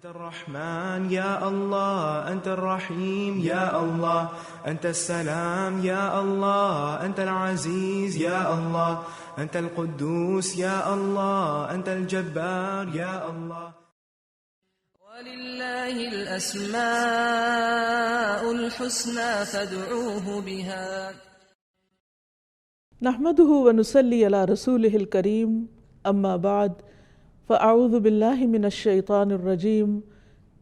أنت الرحمن يا الله، أنت الرحيم يا الله، أنت السلام يا الله، أنت العزيز يا الله، أنت القدوس يا الله، أنت الجبار يا الله. ولله الأسماء الحسنى فادعوه بها. نحمده ونصلي على رسوله الكريم، أما بعد، فأعوذ بالله من الشيطان الرجيم،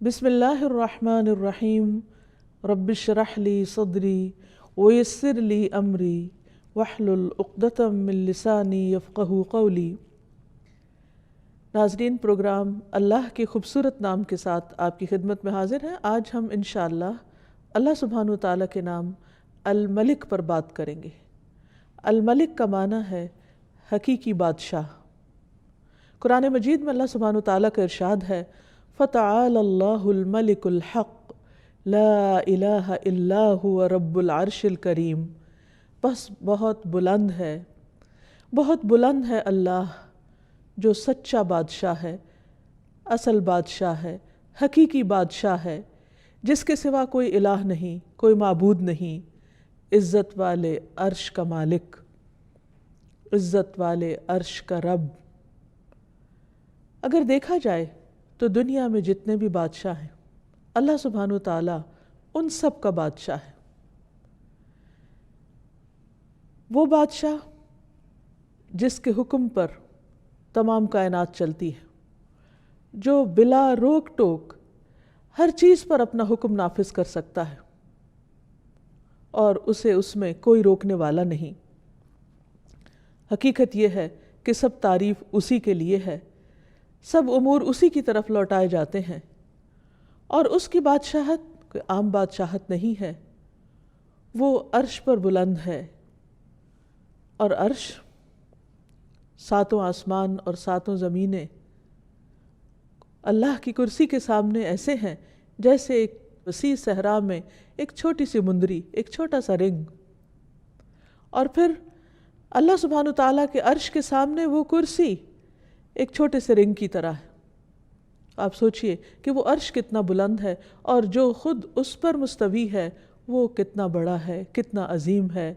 بسم الله الرحمن الرحيم، رب اشرح لي صدري ويسر لي أمري واحلل عقدة من لساني يفقهوا قولي۔ ناظرین، پروگرام اللہ کے خوبصورت نام کے ساتھ آپ کی خدمت میں حاضر ہیں۔ آج ہم انشاءاللہ اللہ سبحانہ وتعالیٰ کے نام الملک پر بات کریں گے۔ الملک کا معنی ہے حقیقی بادشاہ۔ قرآن مجید میں اللہ سبحانہ وتعالیٰ کا ارشاد ہے، فَتَعَالَى اللَّهُ الْمَلِكُ الْحَقُّ لَا إِلَٰهَ إِلَّا هُوَ رَبُّ الْعَرْشِ الْكَرِيمِ۔ بس بہت بلند ہے اللہ جو سچا بادشاہ ہے، اصل بادشاہ ہے، حقیقی بادشاہ ہے، جس کے سوا کوئی الہ نہیں، کوئی معبود نہیں، عزت والے عرش کا مالک، عزت والے عرش کا رب۔ اگر دیکھا جائے تو دنیا میں جتنے بھی بادشاہ ہیں، اللہ سبحانہ وتعالیٰ ان سب کا بادشاہ ہے۔ وہ بادشاہ جس کے حکم پر تمام کائنات چلتی ہے، جو بلا روک ٹوک ہر چیز پر اپنا حکم نافذ کر سکتا ہے اور اسے اس میں کوئی روکنے والا نہیں۔ حقیقت یہ ہے کہ سب تعریف اسی کے لیے ہے، سب امور اسی کی طرف لوٹائے جاتے ہیں، اور اس کی بادشاہت کوئی عام بادشاہت نہیں ہے۔ وہ عرش پر بلند ہے، اور عرش ساتوں آسمان اور ساتوں زمینیں اللہ کی کرسی کے سامنے ایسے ہیں جیسے ایک وسیع صحرا میں ایک چھوٹی سی مندری، ایک چھوٹا سا رنگ، اور پھر اللہ سبحانہ تعالیٰ کے عرش کے سامنے وہ کرسی ایک چھوٹے سے رنگ کی طرح ہے۔ آپ سوچئے کہ وہ عرش کتنا بلند ہے، اور جو خود اس پر مستوی ہے وہ کتنا بڑا ہے، کتنا عظیم ہے۔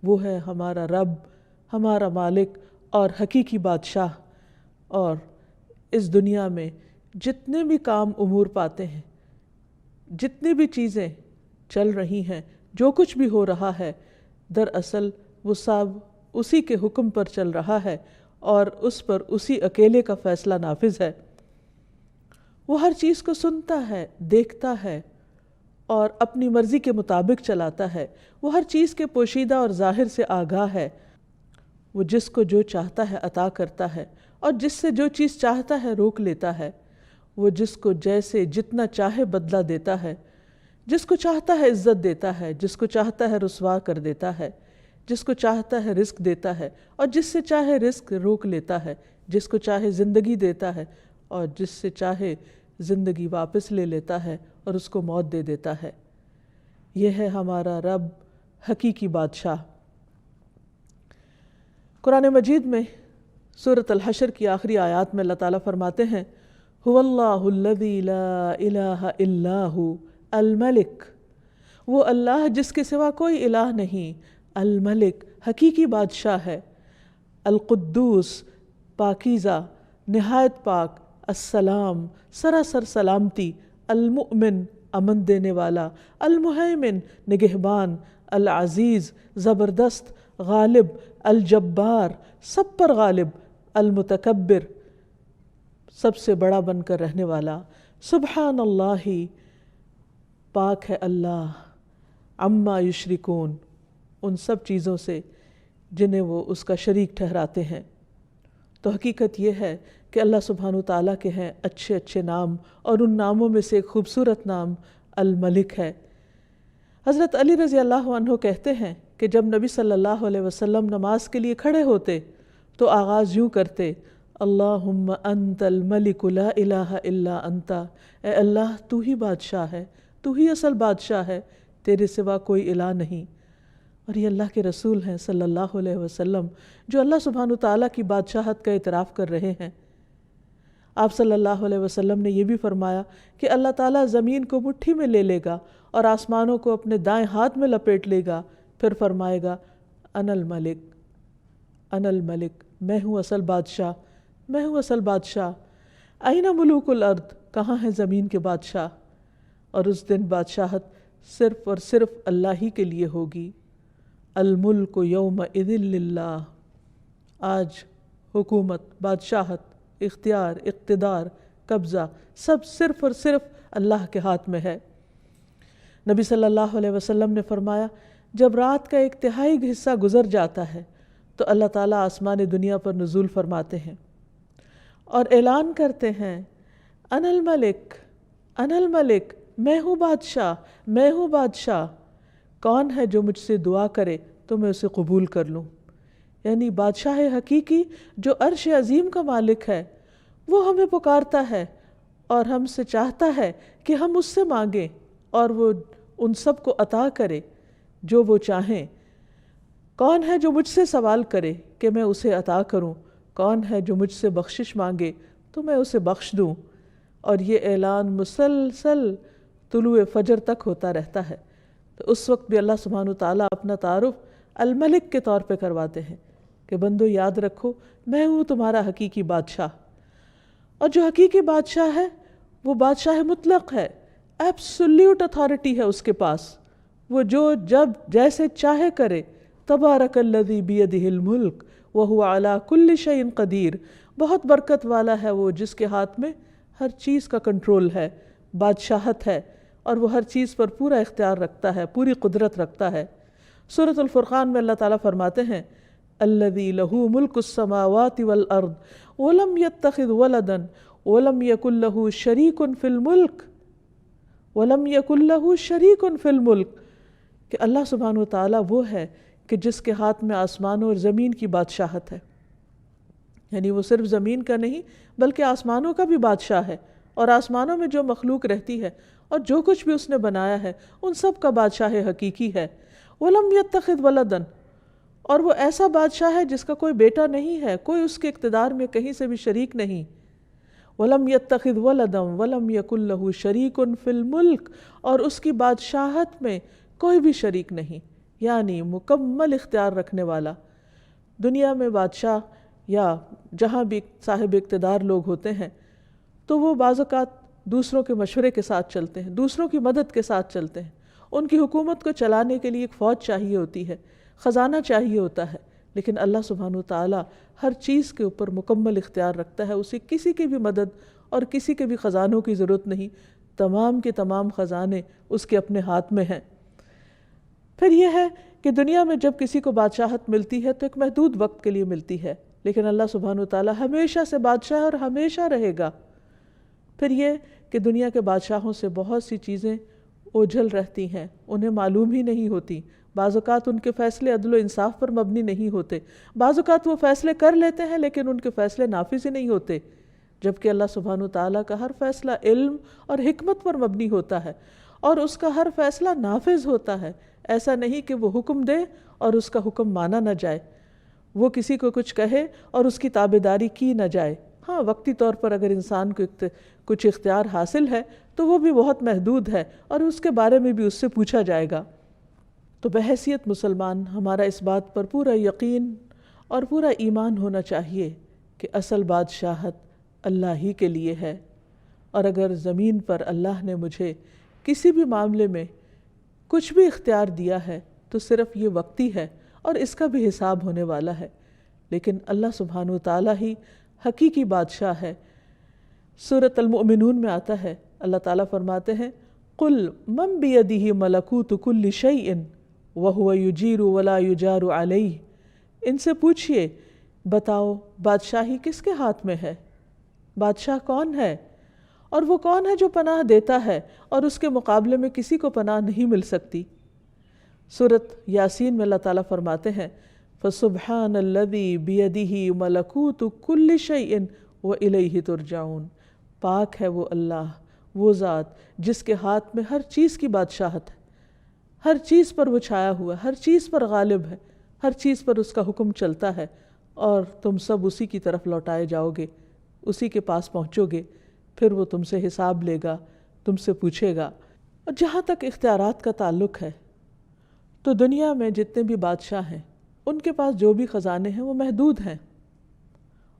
وہ ہے ہمارا رب، ہمارا مالک اور حقیقی بادشاہ۔ اور اس دنیا میں جتنے بھی کام امور پاتے ہیں، جتنی بھی چیزیں چل رہی ہیں، جو کچھ بھی ہو رہا ہے، دراصل وہ سب اسی کے حکم پر چل رہا ہے، اور اس پر اسی اکیلے کا فیصلہ نافذ ہے۔ وہ ہر چیز کو سنتا ہے، دیکھتا ہے اور اپنی مرضی کے مطابق چلاتا ہے۔ وہ ہر چیز کے پوشیدہ اور ظاہر سے آگاہ ہے۔ وہ جس کو جو چاہتا ہے عطا کرتا ہے، اور جس سے جو چیز چاہتا ہے روک لیتا ہے۔ وہ جس کو جیسے جتنا چاہے بدلہ دیتا ہے، جس کو چاہتا ہے عزت دیتا ہے، جس کو چاہتا ہے رسوا کر دیتا ہے، جس کو چاہتا ہے رزق دیتا ہے، اور جس سے چاہے رزق روک لیتا ہے، جس کو چاہے زندگی دیتا ہے، اور جس سے چاہے زندگی واپس لے لیتا ہے اور اس کو موت دے دیتا ہے۔ یہ ہے ہمارا رب، حقیقی بادشاہ۔ قرآن مجید میں سورۃ الحشر کی آخری آیات میں اللہ تعالیٰ فرماتے ہیں، هو اللہ الذی لا الہ الا هو الملک۔ وہ اللہ جس کے سوا کوئی الہ نہیں، الملک حقیقی بادشاہ ہے، القدوس پاکیزہ، نہایت پاک، السلام سراسر سلامتی، المؤمن امن دینے والا، المہیمن نگہبان، العزیز زبردست، غالب، الجبار سب پر غالب، المتکبر سب سے بڑا بن کر رہنے والا۔ سبحان اللہ، پاک ہے اللہ، عما یشرکون، ان سب چیزوں سے جنہیں وہ اس کا شریک ٹھہراتے ہیں۔ تو حقیقت یہ ہے کہ اللہ سبحانہ تعالیٰ کے ہیں اچھے اچھے نام، اور ان ناموں میں سے ایک خوبصورت نام الملک ہے۔ حضرت علی رضی اللہ عنہ کہتے ہیں کہ جب نبی صلی اللہ علیہ وسلم نماز کے لیے کھڑے ہوتے تو آغاز یوں کرتے، اللہم انت الملک لا الہ الا انت۔ اے اللہ، تو ہی بادشاہ ہے، تو ہی اصل بادشاہ ہے، تیرے سوا کوئی الہ نہیں۔ اور یہ اللہ کے رسول ہیں صلی اللہ علیہ وسلم، جو اللہ سبحانہ تعالیٰ کی بادشاہت کا اعتراف کر رہے ہیں۔ آپ صلی اللہ علیہ وسلم نے یہ بھی فرمایا کہ اللہ تعالیٰ زمین کو مٹھی میں لے لے گا اور آسمانوں کو اپنے دائیں ہاتھ میں لپیٹ لے گا، پھر فرمائے گا انا الملک، انا الملک، میں ہوں اصل بادشاہ، میں ہوں اصل بادشاہ، این ملوک الارض، کہاں ہے زمین کے بادشاہ؟ اور اس دن بادشاہت صرف اور صرف اللہ ہی کے لیے ہوگی۔ الملک یومئذ للہ، آج حکومت، بادشاہت، اختیار، اقتدار، قبضہ سب صرف اور صرف اللہ کے ہاتھ میں ہے۔ نبی صلی اللہ علیہ وسلم نے فرمایا جب رات کا 1/3 حصہ گزر جاتا ہے تو اللہ تعالیٰ آسمان دنیا پر نزول فرماتے ہیں اور اعلان کرتے ہیں انا الملک، انا الملک، میں ہوں بادشاہ، میں ہوں بادشاہ، کون ہے جو مجھ سے دعا کرے تو میں اسے قبول کر لوں۔ یعنی بادشاہ حقیقی جو عرش عظیم کا مالک ہے وہ ہمیں پکارتا ہے اور ہم سے چاہتا ہے کہ ہم اس سے مانگیں اور وہ ان سب کو عطا کرے جو وہ چاہیں۔ کون ہے جو مجھ سے سوال کرے کہ میں اسے عطا کروں؟ کون ہے جو مجھ سے بخشش مانگے تو میں اسے بخش دوں؟ اور یہ اعلان مسلسل طلوع فجر تک ہوتا رہتا ہے۔ تو اس وقت بھی اللہ سبحانہ وتعالیٰ اپنا تعارف الملک کے طور پہ کرواتے ہیں کہ بندو یاد رکھو میں ہوں تمہارا حقیقی بادشاہ۔ اور جو حقیقی بادشاہ ہے وہ بادشاہ مطلق ہے، ایبسولیوٹ اتھارٹی ہے اس کے پاس، وہ جو جب جیسے چاہے کرے۔ تبارک الذی بیدہ الملک وہو علی کل شیء قدیر، بہت برکت والا ہے وہ جس کے ہاتھ میں ہر چیز کا کنٹرول ہے، بادشاہت ہے، اور وہ ہر چیز پر پورا اختیار رکھتا ہے، پوری قدرت رکھتا ہے۔ سورۃ الفرقان میں اللہ تعالیٰ فرماتے ہیں الذی لہ ملک السماوات والارض ولم یتخذ ولدا ولم یکن لہ شریک فی الملک، ولم یکن لہ شریک فی الملک، کہ اللہ سبحانہ وتعالیٰ وہ ہے کہ جس کے ہاتھ میں آسمانوں اور زمین کی بادشاہت ہے۔ یعنی وہ صرف زمین کا نہیں بلکہ آسمانوں کا بھی بادشاہ ہے، اور آسمانوں میں جو مخلوق رہتی ہے اور جو کچھ بھی اس نے بنایا ہے ان سب کا بادشاہ حقیقی ہے۔ وَلَمْ يَتَّخِذْ وَلَدًا، اور وہ ایسا بادشاہ ہے جس کا کوئی بیٹا نہیں ہے، کوئی اس کے اقتدار میں کہیں سے بھی شریک نہیں۔ وَلَمْ يَتَّخِذْ وَلَدًا وَلَمْ يَكُنْ لَهُ شَرِيكٌ فِي الْمُلْكِ، اور اس کی بادشاہت میں کوئی بھی شریک نہیں، یعنی مکمل اختیار رکھنے والا۔ دنیا میں بادشاہ یا جہاں بھی صاحب اقتدار لوگ ہوتے ہیں تو وہ بعض اوقات دوسروں کے مشورے کے ساتھ چلتے ہیں، دوسروں کی مدد کے ساتھ چلتے ہیں۔ ان کی حکومت کو چلانے کے لیے ایک فوج چاہیے ہوتی ہے، خزانہ چاہیے ہوتا ہے، لیکن اللہ سبحانہ وتعالیٰ ہر چیز کے اوپر مکمل اختیار رکھتا ہے، اسے کسی کی بھی مدد اور کسی کے بھی خزانوں کی ضرورت نہیں، تمام کے تمام خزانے اس کے اپنے ہاتھ میں ہیں۔ پھر یہ ہے کہ دنیا میں جب کسی کو بادشاہت ملتی ہے تو ایک محدود وقت کے لیے ملتی ہے، لیکن اللہ سبحانہ وتعالیٰ ہمیشہ سے بادشاہ ہے اور ہمیشہ رہے گا۔ پھر یہ کہ دنیا کے بادشاہوں سے بہت سی چیزیں اوجھل رہتی ہیں، انہیں معلوم ہی نہیں ہوتی، بعض اوقات ان کے فیصلے عدل و انصاف پر مبنی نہیں ہوتے، بعض اوقات وہ فیصلے کر لیتے ہیں لیکن ان کے فیصلے نافذ ہی نہیں ہوتے، جبکہ اللہ سبحانہ وتعالیٰ کا ہر فیصلہ علم اور حکمت پر مبنی ہوتا ہے اور اس کا ہر فیصلہ نافذ ہوتا ہے۔ ایسا نہیں کہ وہ حکم دے اور اس کا حکم مانا نہ جائے، وہ کسی کو کچھ کہے اور اس کی تابعداری کی نہ جائے۔ ہاں، وقتی طور پر اگر انسان کو کچھ اختیار حاصل ہے تو وہ بھی بہت محدود ہے اور اس کے بارے میں بھی اس سے پوچھا جائے گا۔ تو بحیثیت مسلمان ہمارا اس بات پر پورا یقین اور پورا ایمان ہونا چاہیے کہ اصل بادشاہت اللہ ہی کے لیے ہے، اور اگر زمین پر اللہ نے مجھے کسی بھی معاملے میں کچھ بھی اختیار دیا ہے تو صرف یہ وقتی ہے اور اس کا بھی حساب ہونے والا ہے، لیکن اللہ سبحانہ وتعالیٰ ہی حقیقی بادشاہ ہے۔ سورۃ المؤمنون میں آتا ہے، اللہ تعالیٰ فرماتے ہیں قُلْ مَنْ بِيَدِهِ مَلَكُوتُ كُلِّ شَيْءٍ وَهُوَ يُجِيرُ وَلَا يُجَارُ عَلَيْهِ، ان سے پوچھئے بتاؤ بادشاہی کس کے ہاتھ میں ہے، بادشاہ کون ہے، اور وہ کون ہے جو پناہ دیتا ہے اور اس کے مقابلے میں کسی کو پناہ نہیں مل سکتی۔ سورۃ یاسین میں اللہ تعالیٰ فرماتے ہیں فَسُبْحَانَ الَّذِي بِيَدِهِ مَلَكُوتُ كُلِّ شَيْءٍ وَإِلَيْهِ تُرْجَعُونَ، پاک ہے وہ اللہ، وہ ذات جس کے ہاتھ میں ہر چیز کی بادشاہت ہے، ہر چیز پر وہ چھایا ہوا ہے، ہر چیز پر غالب ہے، ہر چیز پر اس کا حکم چلتا ہے، اور تم سب اسی کی طرف لوٹائے جاؤ گے، اسی کے پاس پہنچو گے، پھر وہ تم سے حساب لے گا، تم سے پوچھے گا۔ اور جہاں تک اختیارات کا تعلق ہے تو دنیا میں جتنے بھی بادشاہ ہیں ان کے پاس جو بھی خزانے ہیں وہ محدود ہیں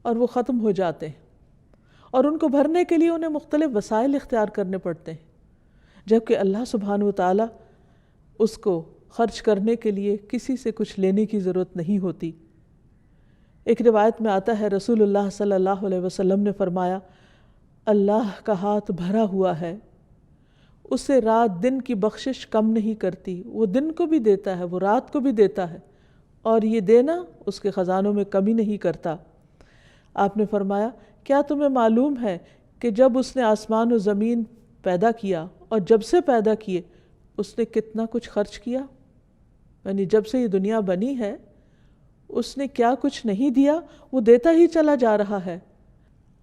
اور وہ ختم ہو جاتے ہیں، اور ان کو بھرنے کے لیے انہیں مختلف وسائل اختیار کرنے پڑتے ہیں، جبکہ اللہ سبحانہ وتعالی اس کو خرچ کرنے کے لیے کسی سے کچھ لینے کی ضرورت نہیں ہوتی۔ ایک روایت میں آتا ہے رسول اللہ صلی اللہ علیہ وسلم نے فرمایا، اللہ کا ہاتھ بھرا ہوا ہے، اسے رات دن کی بخشش کم نہیں کرتی، وہ دن کو بھی دیتا ہے، وہ رات کو بھی دیتا ہے، اور یہ دینا اس کے خزانوں میں کمی نہیں کرتا۔ آپ نے فرمایا، کیا تمہیں معلوم ہے کہ جب اس نے آسمان و زمین پیدا کیا اور جب سے پیدا کیے اس نے کتنا کچھ خرچ کیا؟ یعنی جب سے یہ دنیا بنی ہے اس نے کیا کچھ نہیں دیا، وہ دیتا ہی چلا جا رہا ہے۔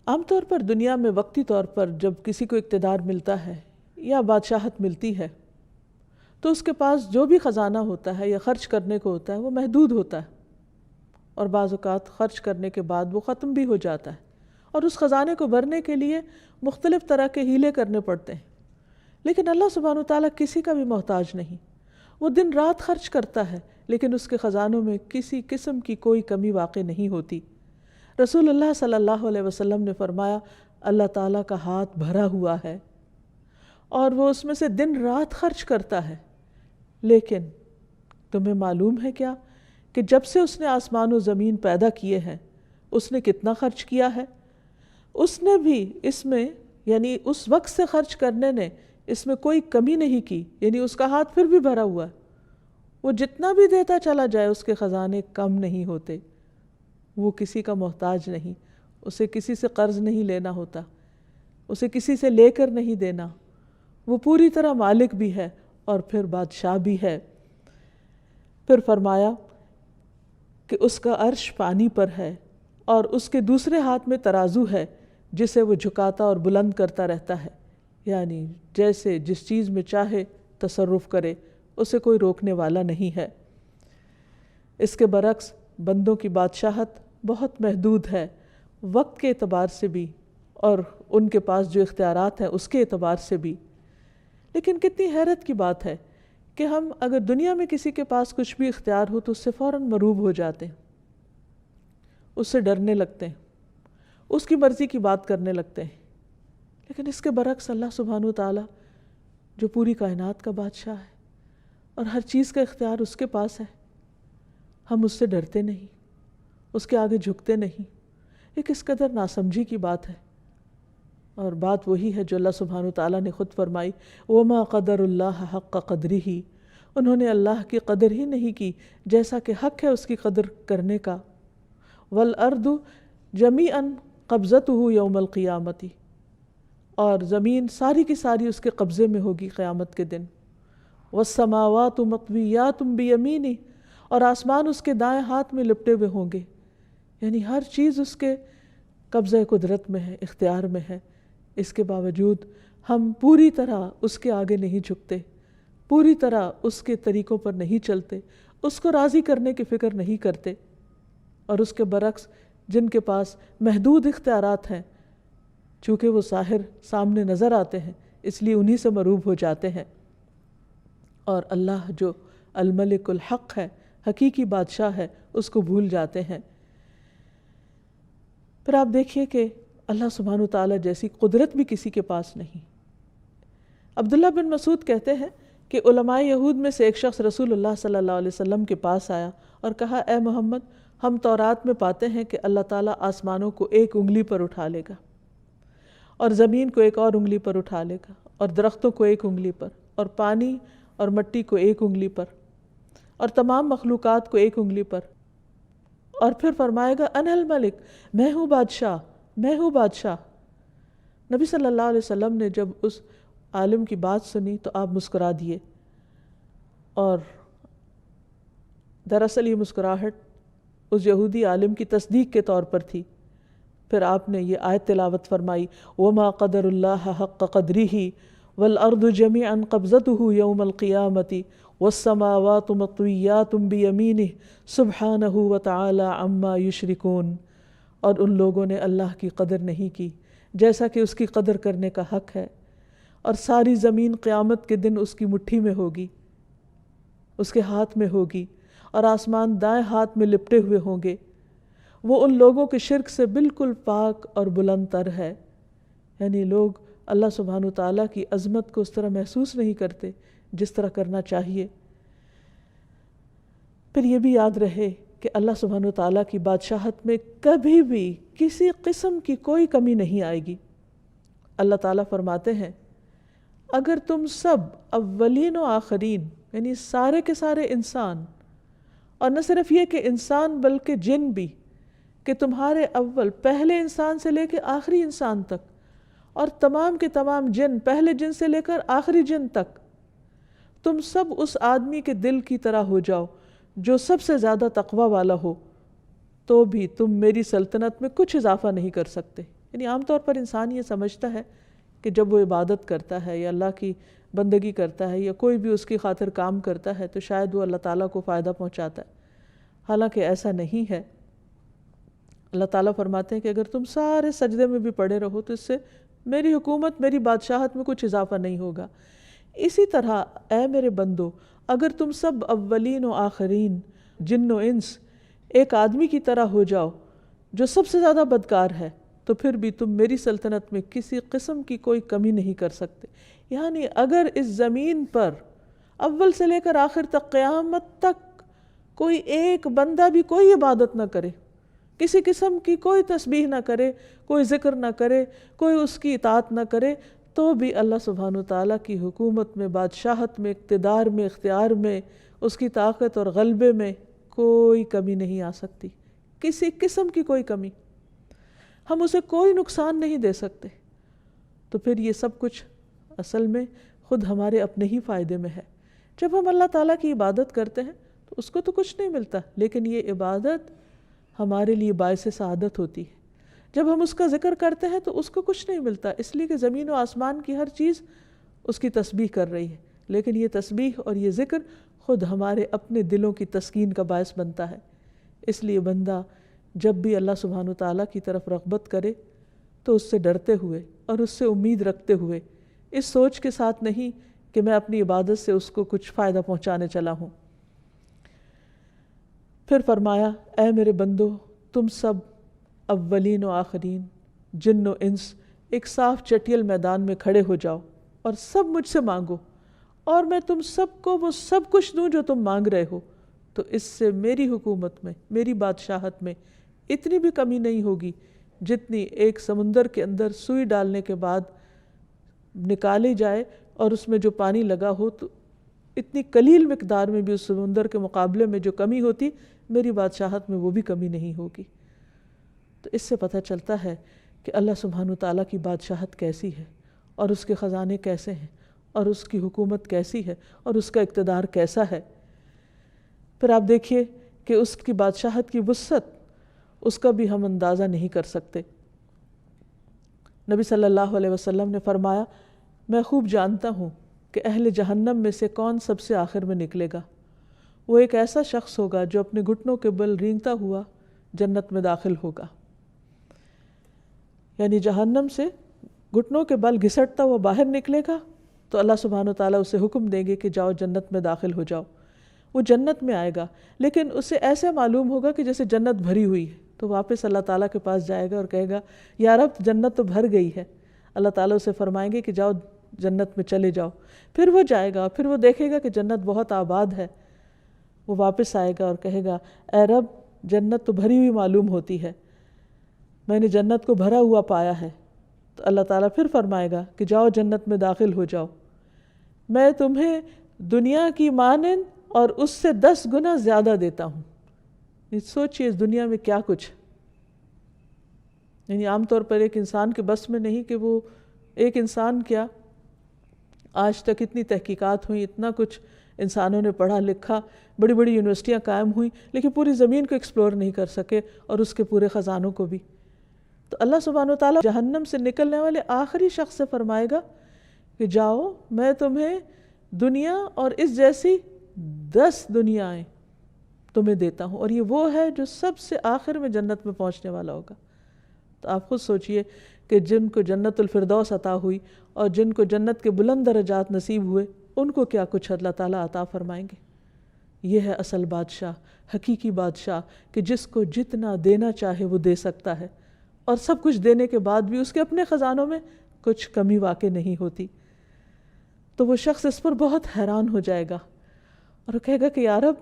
عام طور پر دنیا میں وقتی طور پر جب کسی کو اقتدار ملتا ہے یا بادشاہت ملتی ہے تو اس کے پاس جو بھی خزانہ ہوتا ہے یا خرچ کرنے کو ہوتا ہے وہ محدود ہوتا ہے، اور بعض اوقات خرچ کرنے کے بعد وہ ختم بھی ہو جاتا ہے، اور اس خزانے کو بھرنے کے لیے مختلف طرح کے ہیلے کرنے پڑتے ہیں۔ لیکن اللہ سبحانہ وتعالیٰ کسی کا بھی محتاج نہیں، وہ دن رات خرچ کرتا ہے لیکن اس کے خزانوں میں کسی قسم کی کوئی کمی واقع نہیں ہوتی۔ رسول اللہ صلی اللہ علیہ وسلم نے فرمایا، اللہ تعالیٰ کا ہاتھ بھرا ہوا ہے اور وہ اس میں سے دن رات خرچ کرتا ہے، لیکن تمہیں معلوم ہے کیا کہ جب سے اس نے آسمان و زمین پیدا کیے ہیں اس نے کتنا خرچ کیا ہے؟ اس نے بھی اس میں یعنی اس وقت سے خرچ کرنے نے اس میں کوئی کمی نہیں کی، یعنی اس کا ہاتھ پھر بھی بھرا ہوا ہے، وہ جتنا بھی دیتا چلا جائے اس کے خزانے کم نہیں ہوتے، وہ کسی کا محتاج نہیں، اسے کسی سے قرض نہیں لینا ہوتا، اسے کسی سے لے کر نہیں دینا، وہ پوری طرح مالک بھی ہے اور پھر بادشاہ بھی ہے۔ پھر فرمایا کہ اس کا عرش پانی پر ہے اور اس کے دوسرے ہاتھ میں ترازو ہے جسے وہ جھکاتا اور بلند کرتا رہتا ہے، یعنی جیسے جس چیز میں چاہے تصرف کرے، اسے کوئی روکنے والا نہیں ہے۔ اس کے برعکس بندوں کی بادشاہت بہت محدود ہے، وقت کے اعتبار سے بھی اور ان کے پاس جو اختیارات ہیں اس کے اعتبار سے بھی۔ لیکن کتنی حیرت کی بات ہے کہ ہم اگر دنیا میں کسی کے پاس کچھ بھی اختیار ہو تو اس سے فوراً مروب ہو جاتے ہیں، اس سے ڈرنے لگتے ہیں، اس کی مرضی کی بات کرنے لگتے ہیں۔ لیکن اس کے برعکس اللہ سبحانہ وتعالیٰ جو پوری کائنات کا بادشاہ ہے اور ہر چیز کا اختیار اس کے پاس ہے، ہم اس سے ڈرتے نہیں، اس کے آگے جھکتے نہیں۔ یہ کس قدر ناسمجھی کی بات ہے، اور بات وہی ہے جو اللہ سبحانہ وتعالیٰ نے خود فرمائی، وَمَا قَدَرُ اللَّهَ حَقَّ قَدْرِهِ، انہوں نے اللہ کی قدر ہی نہیں کی جیسا کہ حق ہے اس کی قدر کرنے کا۔ وَالْأَرْضُ جَمِيعًا قَبْضَتُهُ يَوْمَ الْقِيَامَةِ، اور زمین ساری کی ساری اس کے قبضے میں ہوگی قیامت کے دن۔ وَالسَّمَاوَاتُ مَطْوِيَّاتٌ بِيَمِينِهِ، اور آسمان اس کے دائیں ہاتھ میں لپٹے ہوئے ہوں گے، یعنی ہر چیز اس کے قبضہ قدرت میں ہے، اختیار میں ہے۔ اس کے باوجود ہم پوری طرح اس کے آگے نہیں جھکتے، پوری طرح اس کے طریقوں پر نہیں چلتے، اس کو راضی کرنے کی فکر نہیں کرتے، اور اس کے برعکس جن کے پاس محدود اختیارات ہیں، چونکہ وہ ظاہر سامنے نظر آتے ہیں اس لیے انہی سے مروب ہو جاتے ہیں، اور اللہ جو الملک الحق ہے، حقیقی بادشاہ ہے، اس کو بھول جاتے ہیں۔ پھر آپ دیکھیے کہ اللہ سبحانہ وتعالیٰ جیسی قدرت بھی کسی کے پاس نہیں۔ عبداللہ بن مسعود کہتے ہیں کہ علماء یہود میں سے ایک شخص رسول اللہ صلی اللہ علیہ وسلم کے پاس آیا اور کہا، اے محمد، ہم تورات میں پاتے ہیں کہ اللہ تعالیٰ آسمانوں کو ایک انگلی پر اٹھا لے گا، اور زمین کو ایک اور انگلی پر اٹھا لے گا، اور درختوں کو ایک انگلی پر، اور پانی اور مٹی کو ایک انگلی پر، اور تمام مخلوقات کو ایک انگلی پر، اور پھر فرمائے گا، انا الملک، میں ہوں بادشاہ، میں ہوں بادشاہ۔ نبی صلی اللہ علیہ وسلم نے جب اس عالم کی بات سنی تو آپ مسکرا دیے، اور دراصل یہ مسکراہٹ اس یہودی عالم کی تصدیق کے طور پر تھی۔ پھر آپ نے یہ آیت تلاوت فرمائی، وَمَا قَدَرُ اللَّهَ حَقَّ قَدْرِهِ وَالْأَرْضُ جَمِيعًا قَبْضَتُهُ يَوْمَ الْقِيَامَةِ وَالسَّمَاوَاتُ مَطْوِيَّاتٌ بِيَمِينِهِ سُبْحَانَهُ وَتَعَالَى عَمَّا يُشْرِكُونَ۔ اور ان لوگوں نے اللہ کی قدر نہیں کی جیسا کہ اس کی قدر کرنے کا حق ہے، اور ساری زمین قیامت کے دن اس کی مٹھی میں ہوگی، اس کے ہاتھ میں ہوگی، اور آسمان دائیں ہاتھ میں لپٹے ہوئے ہوں گے۔ وہ ان لوگوں کے شرک سے بالکل پاک اور بلند تر ہے، یعنی لوگ اللہ سبحانہ وتعالیٰ کی عظمت کو اس طرح محسوس نہیں کرتے جس طرح کرنا چاہیے۔ پھر یہ بھی یاد رہے کہ اللہ سبحانہ وتعالیٰ کی بادشاہت میں کبھی بھی کسی قسم کی کوئی کمی نہیں آئے گی۔ اللہ تعالیٰ فرماتے ہیں اگر تم سب اولین و آخرین، یعنی سارے کے سارے انسان، اور نہ صرف یہ کہ انسان بلکہ جن بھی، کہ تمہارے اول پہلے انسان سے لے کے آخری انسان تک، اور تمام کے تمام جن پہلے جن سے لے کر آخری جن تک، تم سب اس آدمی کے دل کی طرح ہو جاؤ جو سب سے زیادہ تقوی والا ہو، تو بھی تم میری سلطنت میں کچھ اضافہ نہیں کر سکتے۔ یعنی عام طور پر انسان یہ سمجھتا ہے کہ جب وہ عبادت کرتا ہے یا اللہ کی بندگی کرتا ہے یا کوئی بھی اس کی خاطر کام کرتا ہے تو شاید وہ اللہ تعالیٰ کو فائدہ پہنچاتا ہے، حالانکہ ایسا نہیں ہے۔ اللہ تعالیٰ فرماتے ہیں کہ اگر تم سارے سجدے میں بھی پڑے رہو تو اس سے میری حکومت، میری بادشاہت میں کچھ اضافہ نہیں ہوگا۔ اسی طرح اے میرے بندو، اگر تم سب اولین و آخرین، جن و انس، ایک آدمی کی طرح ہو جاؤ جو سب سے زیادہ بدکار ہے، تو پھر بھی تم میری سلطنت میں کسی قسم کی کوئی کمی نہیں کر سکتے۔ یعنی اگر اس زمین پر اول سے لے کر آخر تک قیامت تک کوئی ایک بندہ بھی کوئی عبادت نہ کرے، کسی قسم کی کوئی تسبیح نہ کرے، کوئی ذکر نہ کرے، کوئی اس کی اطاعت نہ کرے، تو بھی اللہ سبحانہ وتعالیٰ کی حکومت میں، بادشاہت میں، اقتدار میں، اختیار میں، اس کی طاقت اور غلبے میں کوئی کمی نہیں آ سکتی، کسی قسم کی کوئی کمی۔ ہم اسے کوئی نقصان نہیں دے سکتے۔ تو پھر یہ سب کچھ اصل میں خود ہمارے اپنے ہی فائدے میں ہے۔ جب ہم اللہ تعالیٰ کی عبادت کرتے ہیں تو اس کو تو کچھ نہیں ملتا، لیکن یہ عبادت ہمارے لیے باعث سعادت ہوتی ہے۔ جب ہم اس کا ذکر کرتے ہیں تو اس کو کچھ نہیں ملتا، اس لیے کہ زمین و آسمان کی ہر چیز اس کی تسبیح کر رہی ہے، لیکن یہ تسبیح اور یہ ذکر خود ہمارے اپنے دلوں کی تسکین کا باعث بنتا ہے۔ اس لیے بندہ جب بھی اللہ سبحانہ وتعالیٰ کی طرف رغبت کرے تو اس سے ڈرتے ہوئے اور اس سے امید رکھتے ہوئے، اس سوچ کے ساتھ نہیں کہ میں اپنی عبادت سے اس کو کچھ فائدہ پہنچانے چلا ہوں۔ پھر فرمایا اے میرے بندو، تم سب اولین و آخرین، جن و انس، ایک صاف چٹیل میدان میں کھڑے ہو جاؤ اور سب مجھ سے مانگو، اور میں تم سب کو وہ سب کچھ دوں جو تم مانگ رہے ہو، تو اس سے میری حکومت میں، میری بادشاہت میں اتنی بھی کمی نہیں ہوگی جتنی ایک سمندر کے اندر سوئی ڈالنے کے بعد نکالی جائے اور اس میں جو پانی لگا ہو، تو اتنی قلیل مقدار میں بھی اس سمندر کے مقابلے میں جو کمی ہوتی، میری بادشاہت میں وہ بھی کمی نہیں ہوگی۔ تو اس سے پتہ چلتا ہے کہ اللہ سبحانہ وتعالیٰ کی بادشاہت کیسی ہے، اور اس کے خزانے کیسے ہیں، اور اس کی حکومت کیسی ہے، اور اس کا اقتدار کیسا ہے۔ پھر آپ دیکھیے کہ اس کی بادشاہت کی وسعت، اس کا بھی ہم اندازہ نہیں کر سکتے۔ نبی صلی اللہ علیہ وسلم نے فرمایا میں خوب جانتا ہوں کہ اہل جہنم میں سے کون سب سے آخر میں نکلے گا۔ وہ ایک ایسا شخص ہوگا جو اپنے گھٹنوں کے بل رینگتا ہوا جنت میں داخل ہوگا، یعنی جہنم سے گھٹنوں کے بل گھسٹتا ہوا باہر نکلے گا تو اللہ سبحانہ وتعالیٰ اسے حکم دیں گے کہ جاؤ جنت میں داخل ہو جاؤ۔ وہ جنت میں آئے گا، لیکن اسے ایسے معلوم ہوگا کہ جیسے جنت بھری ہوئی ہے، تو واپس اللہ تعالیٰ کے پاس جائے گا اور کہے گا یا رب جنت تو بھر گئی ہے۔ اللہ تعالیٰ اسے فرمائیں گے کہ جاؤ جنت میں چلے جاؤ۔ پھر وہ جائے گا، پھر وہ دیکھے گا کہ جنت بہت آباد ہے، وہ واپس آئے گا اور کہے گا اے رب جنت تو بھری ہوئی معلوم ہوتی ہے، میں نے جنت کو بھرا ہوا پایا ہے۔ تو اللہ تعالیٰ پھر فرمائے گا کہ جاؤ جنت میں داخل ہو جاؤ، میں تمہیں دنیا کی مانند اور اس سے 10 گنا زیادہ دیتا ہوں۔ سوچئے اس دنیا میں کیا کچھ، یعنی عام طور پر ایک انسان کے بس میں نہیں کہ وہ ایک انسان کیا، آج تک اتنی تحقیقات ہوئیں، اتنا کچھ انسانوں نے پڑھا لکھا، بڑی بڑی یونیورسٹیاں قائم ہوئیں، لیکن پوری زمین کو ایکسپلور نہیں کر سکے اور اس کے پورے خزانوں کو بھی۔ تو اللہ سبحانہ وتعالیٰ جہنم سے نکلنے والے آخری شخص سے فرمائے گا کہ جاؤ میں تمہیں دنیا اور اس جیسی 10 دنیایں تمہیں دیتا ہوں، اور یہ وہ ہے جو سب سے آخر میں جنت میں پہنچنے والا ہوگا۔ تو آپ خود سوچئے کہ جن کو جنت الفردوس عطا ہوئی اور جن کو جنت کے بلند درجات نصیب ہوئے، ان کو کیا کچھ اللہ تعالیٰ عطا فرمائیں گے۔ یہ ہے اصل بادشاہ، حقیقی بادشاہ، کہ جس کو جتنا دینا چاہے وہ دے سکتا ہے، اور سب کچھ دینے کے بعد بھی اس کے اپنے خزانوں میں کچھ کمی واقع نہیں ہوتی۔ تو وہ شخص اس پر بہت حیران ہو جائے گا اور کہے گا کہ یا رب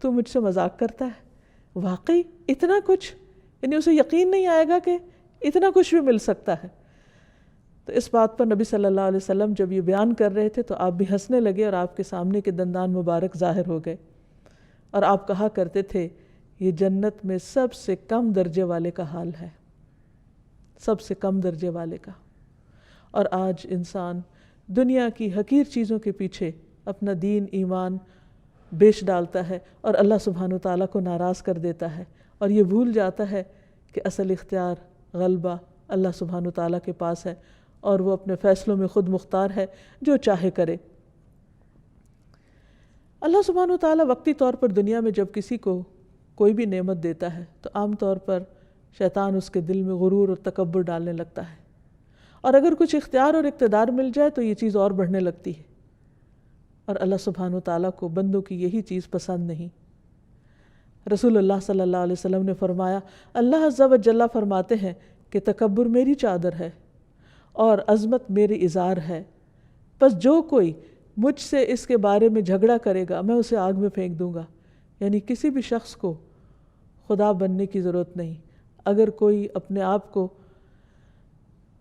تو مجھ سے مذاق کرتا ہے، واقعی اتنا کچھ، یعنی اسے یقین نہیں آئے گا کہ اتنا کچھ بھی مل سکتا ہے۔ تو اس بات پر نبی صلی اللہ علیہ وسلم جب یہ بیان کر رہے تھے تو آپ بھی ہنسنے لگے اور آپ کے سامنے کے دندان مبارک ظاہر ہو گئے، اور آپ کہا کرتے تھے یہ جنت میں سب سے کم درجے والے کا حال ہے، سب سے کم درجے والے کا۔ اور آج انسان دنیا کی حقیر چیزوں کے پیچھے اپنا دین ایمان بیچ ڈالتا ہے اور اللہ سبحانہ وتعالیٰ کو ناراض کر دیتا ہے، اور یہ بھول جاتا ہے کہ اصل اختیار غلبہ اللہ سبحانہ وتعالیٰ کے پاس ہے، اور وہ اپنے فیصلوں میں خود مختار ہے، جو چاہے کرے۔ اللہ سبحانہ وتعالیٰ وقتی طور پر دنیا میں جب کسی کو کوئی بھی نعمت دیتا ہے تو عام طور پر شیطان اس کے دل میں غرور اور تکبر ڈالنے لگتا ہے، اور اگر کچھ اختیار اور اقتدار مل جائے تو یہ چیز اور بڑھنے لگتی ہے، اور اللہ سبحانہ وتعالیٰ کو بندوں کی یہی چیز پسند نہیں۔ رسول اللہ صلی اللہ علیہ وسلم نے فرمایا، اللہ عز و جل فرماتے ہیں کہ تکبر میری چادر ہے اور عظمت میری ازار ہے، پس جو کوئی مجھ سے اس کے بارے میں جھگڑا کرے گا میں اسے آگ میں پھینک دوں گا۔ یعنی کسی بھی شخص کو خدا بننے کی ضرورت نہیں۔ اگر کوئی اپنے آپ کو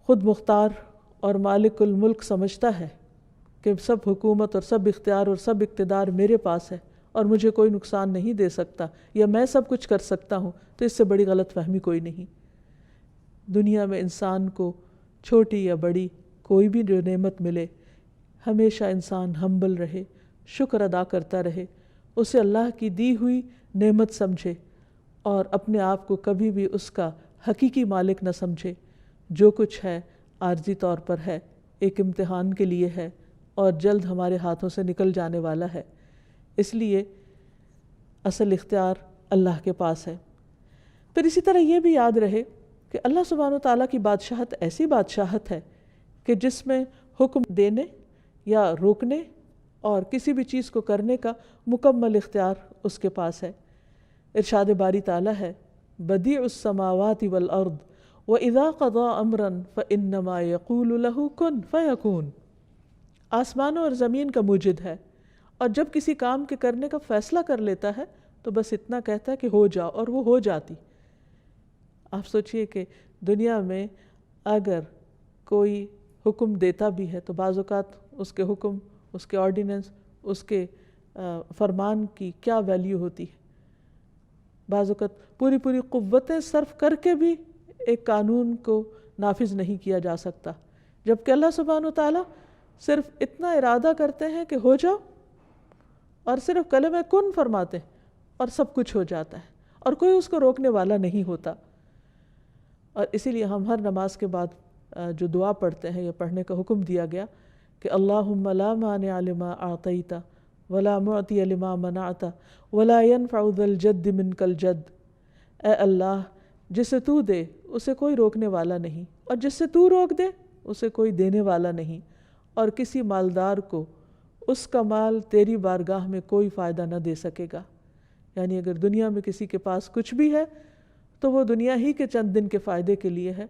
خود مختار اور مالک الملک سمجھتا ہے کہ سب حکومت اور سب اختیار اور سب اقتدار میرے پاس ہے اور مجھے کوئی نقصان نہیں دے سکتا، یا میں سب کچھ کر سکتا ہوں، تو اس سے بڑی غلط فہمی کوئی نہیں۔ دنیا میں انسان کو چھوٹی یا بڑی کوئی بھی جو نعمت ملے، ہمیشہ انسان ہمبل رہے، شکر ادا کرتا رہے، اسے اللہ کی دی ہوئی نعمت سمجھے، اور اپنے آپ کو کبھی بھی اس کا حقیقی مالک نہ سمجھے۔ جو کچھ ہے عارضی طور پر ہے، ایک امتحان کے لیے ہے، اور جلد ہمارے ہاتھوں سے نکل جانے والا ہے۔ اس لیے اصل اختیار اللہ کے پاس ہے۔ پھر اسی طرح یہ بھی یاد رہے کہ اللہ سبحانہ وتعالیٰ کی بادشاہت ایسی بادشاہت ہے کہ جس میں حکم دینے یا روکنے اور کسی بھی چیز کو کرنے کا مکمل اختیار اس کے پاس ہے۔ ارشاد باری تعالیٰ ہے، بدیع السماوات والارض وَإِذَا قَضَىٰ أَمْرًا فَإِنَّمَا يَقُولُ لَهُ كُن فَيَكُونُ۔ آسمانوں اور زمین کا موجد ہے، اور جب کسی کام کے کرنے کا فیصلہ کر لیتا ہے تو بس اتنا کہتا ہے کہ ہو جاؤ، اور وہ ہو جاتی۔ آپ سوچئے کہ دنیا میں اگر کوئی حکم دیتا بھی ہے تو بعض اوقات اس کے حکم، اس کے آرڈیننس، اس کے فرمان کی کیا ویلیو ہوتی ہے۔ بعض اوقات پوری پوری قوتیں صرف کر کے بھی ایک قانون کو نافذ نہیں کیا جا سکتا، جبکہ اللہ سبحانہ وتعالیٰ صرف اتنا ارادہ کرتے ہیں کہ ہو جاؤ، اور صرف کلمہ کن فرماتے ہیں اور سب کچھ ہو جاتا ہے، اور کوئی اس کو روکنے والا نہیں ہوتا۔ اور اسی لیے ہم ہر نماز کے بعد جو دعا پڑھتے ہیں یا پڑھنے کا حکم دیا گیا کہ اللہم لا مانع لما اعطیت ولا معطی لما منعت ولا ينفع ذا الجد منک الجد۔ اے اللہ، جسے تو دے اسے کوئی روکنے والا نہیں، اور جس سے تو روک دے اسے کوئی دینے والا نہیں، اور کسی مالدار کو اس کا مال تیری بارگاہ میں کوئی فائدہ نہ دے سکے گا۔ یعنی اگر دنیا میں کسی کے پاس کچھ بھی ہے تو وہ دنیا ہی کے چند دن کے فائدے کے لیے ہے،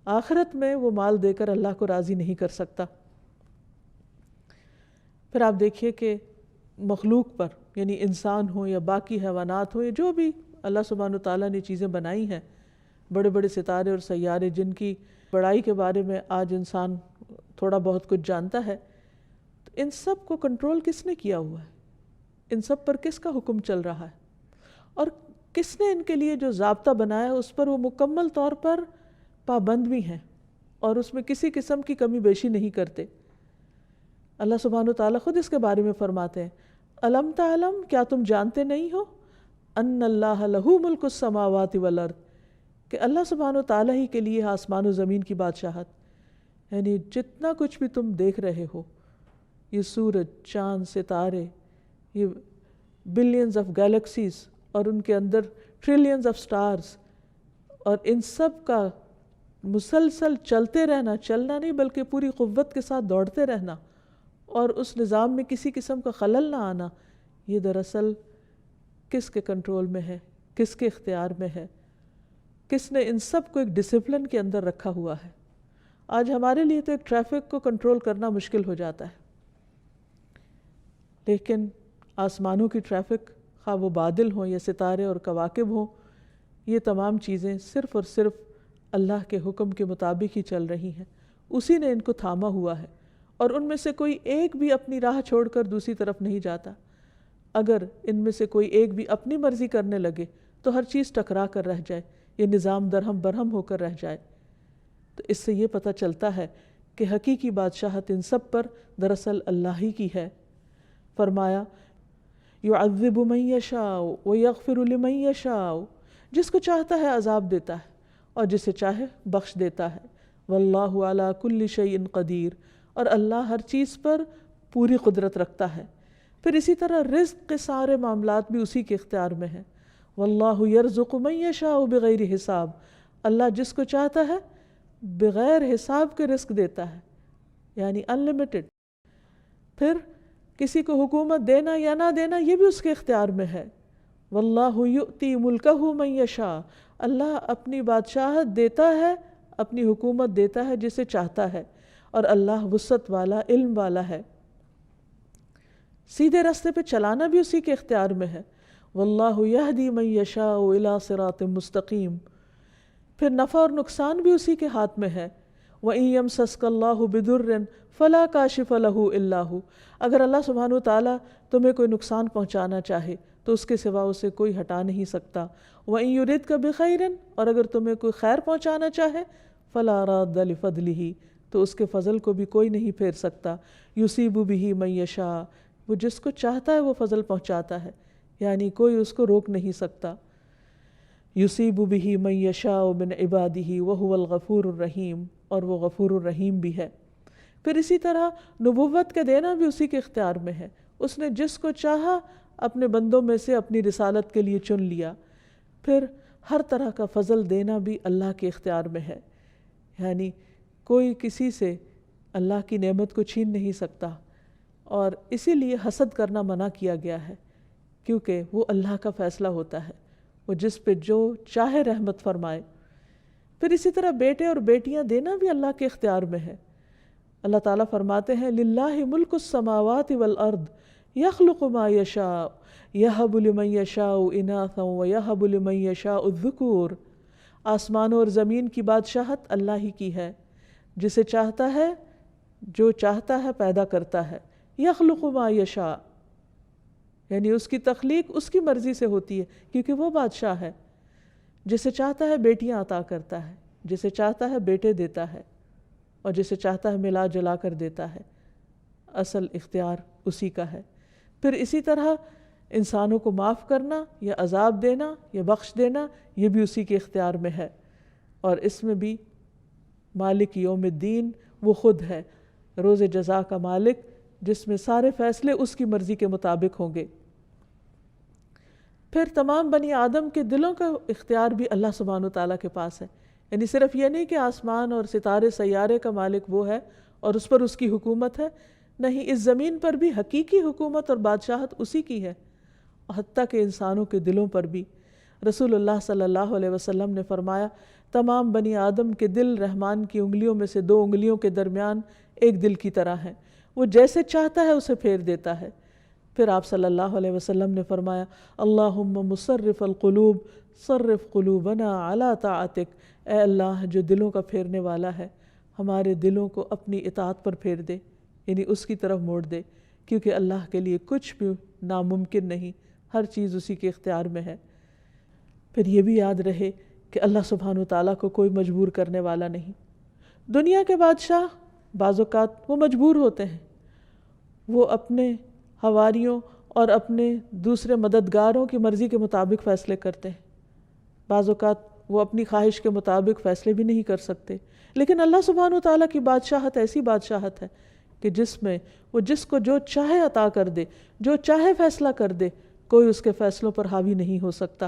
آخرت میں وہ مال دے کر اللہ کو راضی نہیں کر سکتا۔ پھر آپ دیکھیے کہ مخلوق پر، یعنی انسان ہو یا باقی حیوانات ہو یا جو بھی اللہ سبحانہ وتعالیٰ نے چیزیں بنائی ہیں، بڑے بڑے ستارے اور سیارے جن کی بڑائی کے بارے میں آج انسان تھوڑا بہت کچھ جانتا ہے، تو ان سب کو کنٹرول کس نے کیا ہوا ہے؟ ان سب پر کس کا حکم چل رہا ہے؟ اور کس نے ان کے لیے جو ضابطہ بنایا اس پر وہ مکمل طور پر پابند بھی ہیں اور اس میں کسی قسم کی کمی بیشی نہیں کرتے۔ اللہ سبحانہ وتعالیٰ خود اس کے بارے میں فرماتے ہیں، الم تعلم، کیا تم جانتے نہیں ہو، ان اللہ لہ ملک السماوات والارض، کہ اللہ سبحانہ وتعالیٰ ہی کے لیے آسمان و زمین کی بادشاہت۔ یعنی جتنا کچھ بھی تم دیکھ رہے ہو، یہ سورج، چاند، ستارے، یہ بلینز آف گیلیکسیز اور ان کے اندر ٹریلینز آف سٹارز، اور ان سب کا مسلسل چلتے رہنا، چلنا نہیں بلکہ پوری قوت کے ساتھ دوڑتے رہنا اور اس نظام میں کسی قسم کا خلل نہ آنا، یہ دراصل کس کے کنٹرول میں ہے، کس کے اختیار میں ہے، کس نے ان سب کو ایک ڈسپلن کے اندر رکھا ہوا ہے۔ آج ہمارے لیے تو ایک ٹریفک کو کنٹرول کرنا مشکل ہو جاتا ہے، لیکن آسمانوں کی ٹریفک، خواہ وہ بادل ہوں یا ستارے اور کواکب ہوں، یہ تمام چیزیں صرف اور صرف اللہ کے حکم کے مطابق ہی چل رہی ہیں، اسی نے ان کو تھاما ہوا ہے، اور ان میں سے کوئی ایک بھی اپنی راہ چھوڑ کر دوسری طرف نہیں جاتا۔ اگر ان میں سے کوئی ایک بھی اپنی مرضی کرنے لگے تو ہر چیز ٹکرا کر رہ جائے، یہ نظام درہم برہم ہو کر رہ جائے۔ تو اس سے یہ پتہ چلتا ہے کہ حقیقی بادشاہت ان سب پر دراصل اللہ ہی کی ہے۔ فرمایا یعذب من یشاء ویغفر لمن یشاء، جس کو چاہتا ہے عذاب دیتا ہے اور جسے چاہے بخش دیتا ہے۔ واللہ علی کل شیء قدیر، اور اللہ ہر چیز پر پوری قدرت رکھتا ہے۔ پھر اسی طرح رزق کے سارے معاملات بھی اسی کے اختیار میں ہیں۔ واللہ یرزق من یشاء بغیر حساب، اللہ جس کو چاہتا ہے بغیر حساب کے رزق دیتا ہے، یعنی انلمیٹڈ۔ پھر کسی کو حکومت دینا یا نہ دینا یہ بھی اس کے اختیار میں ہے۔ واللہ یؤتی ملکہ من یشاء، اللہ اپنی بادشاہت دیتا ہے، اپنی حکومت دیتا ہے جسے چاہتا ہے، اور اللہ وسعت والا، علم والا ہے۔ سیدھے راستے پہ چلانا بھی اسی کے اختیار میں ہے۔ واللہ یہدی من یشاء الی صراط مستقیم۔ پھر نفع اور نقصان بھی اسی کے ہاتھ میں ہے۔ وَإِن يَمْسَسْكَ اللَّهُ بِضُرٍّ فَلَا كَاشِفَ لَهُ إِلَّا هُوَ، اگر اللہ سبحانہ وتعالیٰ تمہیں کوئی نقصان پہنچانا چاہے تو اس کے سوا اسے کوئی ہٹا نہیں سکتا۔ وَإِن يُرِدْكَ بِخَيْرٍ، اور اگر تمہیں کوئی خیر پہنچانا چاہے فَلَا رَادَّ لِفَضْلِهِ، تو اس کے فضل کو بھی کوئی نہیں پھیر سکتا۔ يُصِيبُ بِهِ مَن يَشَاءُ، وہ جس کو چاہتا ہے وہ فضل پہنچاتا ہے، یعنی کوئی اس کو روک نہیں سکتا۔ یصیب بہ من یشاء من عبادہ وہو الغفور الرحیم، اور وہ غفور الرحیم بھی ہے۔ پھر اسی طرح نبوت کا دینا بھی اسی کے اختیار میں ہے، اس نے جس کو چاہا اپنے بندوں میں سے اپنی رسالت کے لیے چن لیا۔ پھر ہر طرح کا فضل دینا بھی اللہ کے اختیار میں ہے، یعنی کوئی کسی سے اللہ کی نعمت کو چھین نہیں سکتا، اور اسی لیے حسد کرنا منع کیا گیا ہے، کیونکہ وہ اللہ کا فیصلہ ہوتا ہے، وہ جس پہ جو چاہے رحمت فرمائے۔ پھر اسی طرح بیٹے اور بیٹیاں دینا بھی اللہ کے اختیار میں ہے۔ اللہ تعالیٰ فرماتے ہیں للہ ملک السماوات والارض یخلق ما یشاء یہب لمن یشاء اناثا ویہب لمن یشاء الذکور، آسمانوں اور زمین کی بادشاہت اللہ ہی کی ہے، جسے چاہتا ہے جو چاہتا ہے پیدا کرتا ہے۔ یخلق ما یشاء، یعنی اس کی تخلیق اس کی مرضی سے ہوتی ہے کیونکہ وہ بادشاہ ہے۔ جسے چاہتا ہے بیٹیاں عطا کرتا ہے، جسے چاہتا ہے بیٹے دیتا ہے، اور جسے چاہتا ہے ملا جلا کر دیتا ہے۔ اصل اختیار اسی کا ہے۔ پھر اسی طرح انسانوں کو معاف کرنا یا عذاب دینا یا بخش دینا یہ بھی اسی کے اختیار میں ہے، اور اس میں بھی مالک یوم الدین وہ خود ہے، روز جزا کا مالک، جس میں سارے فیصلے اس کی مرضی کے مطابق ہوں گے۔ پھر تمام بنی آدم کے دلوں کا اختیار بھی اللہ سبحانہ وتعالیٰ کے پاس ہے، یعنی صرف یہ نہیں کہ آسمان اور ستارے سیارے کا مالک وہ ہے اور اس پر اس کی حکومت ہے، نہیں، اس زمین پر بھی حقیقی حکومت اور بادشاہت اسی کی ہے، حتیٰ کہ انسانوں کے دلوں پر بھی۔ رسول اللہ صلی اللہ علیہ وسلم نے فرمایا تمام بنی آدم کے دل رحمان کی انگلیوں میں سے 2 انگلیوں کے درمیان ایک دل کی طرح ہیں، وہ جیسے چاہتا ہے اسے پھیر دیتا ہے۔ پھر آپ صلی اللہ علیہ وسلم نے فرمایا اللہم مصرف القلوب صرف قلوبنا علی طاعتک، اے اللہ جو دلوں کا پھیرنے والا ہے، ہمارے دلوں کو اپنی اطاعت پر پھیر دے، یعنی اس کی طرف موڑ دے، کیونکہ اللہ کے لیے کچھ بھی ناممکن نہیں، ہر چیز اسی کے اختیار میں ہے۔ پھر یہ بھی یاد رہے کہ اللہ سبحانہ وتعالیٰ کو کوئی مجبور کرنے والا نہیں۔ دنیا کے بادشاہ بعض اوقات وہ مجبور ہوتے ہیں، وہ اپنے حواریوں اور اپنے دوسرے مددگاروں کی مرضی کے مطابق فیصلے کرتے ہیں، بعض اوقات وہ اپنی خواہش کے مطابق فیصلے بھی نہیں کر سکتے، لیکن اللہ سبحانہ وتعالیٰ کی بادشاہت ایسی بادشاہت ہے کہ جس میں وہ جس کو جو چاہے عطا کر دے، جو چاہے فیصلہ کر دے، کوئی اس کے فیصلوں پر حاوی نہیں ہو سکتا۔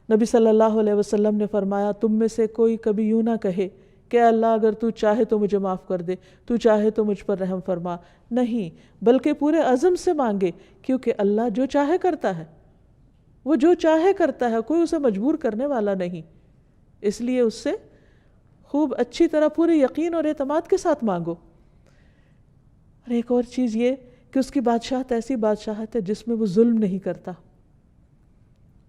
نبی صلی اللہ علیہ وسلم نے فرمایا تم میں سے کوئی کبھی یوں نہ کہے کہ اے اللہ اگر تو چاہے تو مجھے معاف کر دے، تو چاہے تو مجھ پر رحم فرما. نہیں، بلکہ پورے عزم سے مانگے، کیونکہ اللہ جو چاہے کرتا ہے، وہ جو چاہے کرتا ہے، کوئی اسے مجبور کرنے والا نہیں. اس لیے اس سے خوب اچھی طرح پورے یقین اور اعتماد کے ساتھ مانگو. اور ایک اور چیز یہ کہ اس کی بادشاہت ایسی بادشاہت ہے جس میں وہ ظلم نہیں کرتا.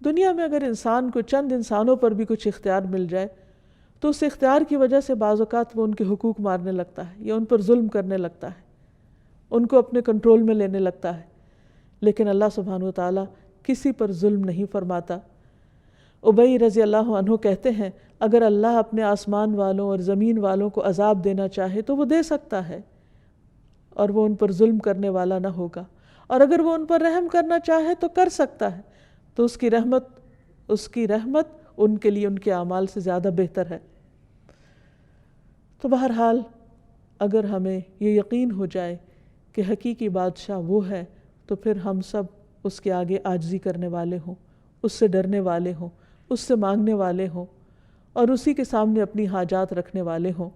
دنیا میں اگر انسان کو چند انسانوں پر بھی کچھ اختیار مل جائے تو اس اختیار کی وجہ سے بعض اوقات وہ ان کے حقوق مارنے لگتا ہے یا ان پر ظلم کرنے لگتا ہے، ان کو اپنے کنٹرول میں لینے لگتا ہے. لیکن اللہ سبحانہ وتعالیٰ کسی پر ظلم نہیں فرماتا. ابی رضی اللہ عنہ کہتے ہیں اگر اللہ اپنے آسمان والوں اور زمین والوں کو عذاب دینا چاہے تو وہ دے سکتا ہے، اور وہ ان پر ظلم کرنے والا نہ ہوگا. اور اگر وہ ان پر رحم کرنا چاہے تو کر سکتا ہے، تو اس کی رحمت ان کے لیے ان کے اعمال سے زیادہ بہتر ہے. تو بہرحال اگر ہمیں یہ یقین ہو جائے کہ حقیقی بادشاہ وہ ہے تو پھر ہم سب اس کے آگے عاجزی کرنے والے ہوں، اس سے ڈرنے والے ہوں، اس سے مانگنے والے ہوں، اور اسی کے سامنے اپنی حاجات رکھنے والے ہوں.